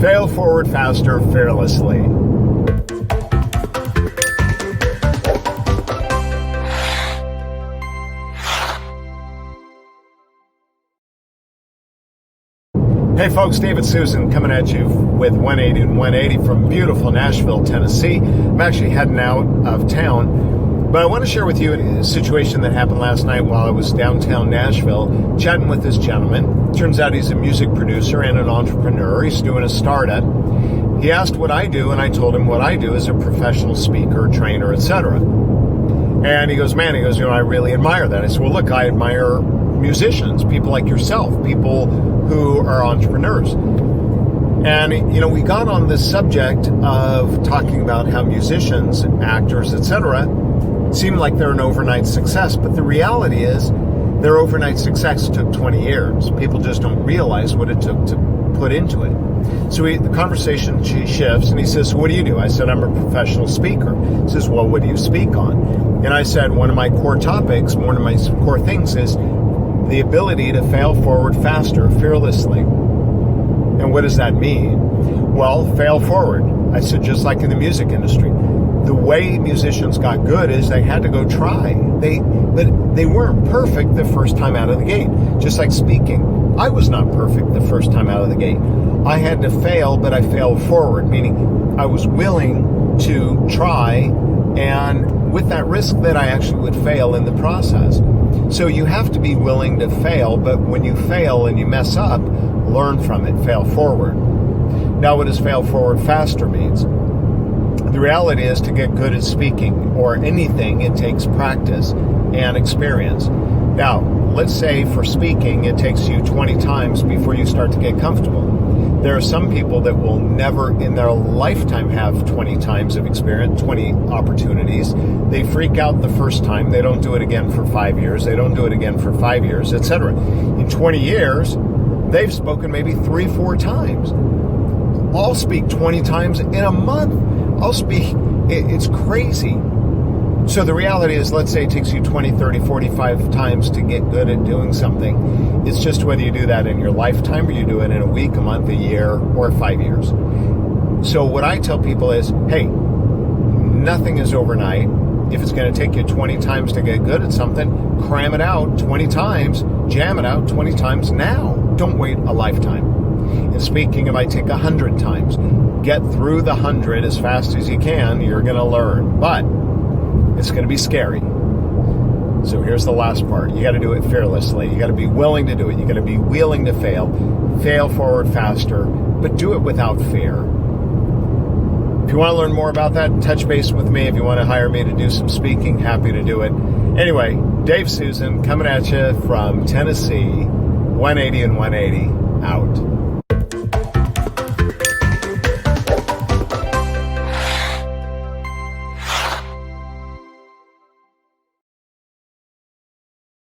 Fail forward faster, fearlessly. Hey folks, David Suson coming at you with 180 and 180 from beautiful Nashville, Tennessee. I'm actually heading out of town, but I want to share with you a situation that happened last night while I was downtown Nashville chatting with this gentleman. Turns out he's a music producer and an entrepreneur. He's doing a startup. He asked what I do, and I told him what I do as a professional speaker, trainer, etc. And he goes, I really admire that. I said, well, look, I admire musicians, people like yourself, people who are entrepreneurs. And, we got on this subject of talking about how musicians, actors, etc., seem like they're an overnight success. But the reality is their overnight success took 20 years. People just don't realize what it took to put into it. So the conversation shifts, and he says, what do you do? I said, I'm a professional speaker. He says, well, what do you speak on? And I said, one of my core topics, one of my core things is the ability to fail forward faster, fearlessly. And what does that mean? Well, fail forward. I said, just like in the music industry, the way musicians got good is they had to go try. But they weren't perfect the first time out of the gate. Just like speaking, I was not perfect the first time out of the gate. I had to fail, but I failed forward, meaning I was willing to try, and with that risk that I actually would fail in the process. So you have to be willing to fail, but when you fail and you mess up, learn from it, fail forward. Now, what does fail forward faster means? The reality is, to get good at speaking or anything, it takes practice and experience. Now, let's say for speaking, it takes you 20 times before you start to get comfortable. There are some people that will never in their lifetime have 20 times of experience, 20 opportunities. They freak out the first time. They don't do it again for 5 years. They don't do it again for 5 years, etc. In 20 years, they've spoken maybe 3-4 times. I'll speak 20 times in a month. I'll speak. It's crazy. So the reality is, let's say it takes you 20, 30, 45 times to get good at doing something. It's just whether you do that in your lifetime or you do it in a week, a month, a year, or 5 years. So what I tell people is, hey, nothing is overnight. If it's going to take you 20 times to get good at something, cram it out 20 times, jam it out 20 times now. Don't wait a lifetime. And speaking, it might take 100 times. Get through the 100 as fast as you can. You're going to learn. But it's going to be scary. So here's the last part. You got to do it fearlessly. You got to be willing to do it. You got to be willing to fail. Fail forward faster, but do it without fear. If you want to learn more about that, touch base with me. If you want to hire me to do some speaking, happy to do it. Anyway, Dave Suson coming at you from Tennessee, 180 and 180 out.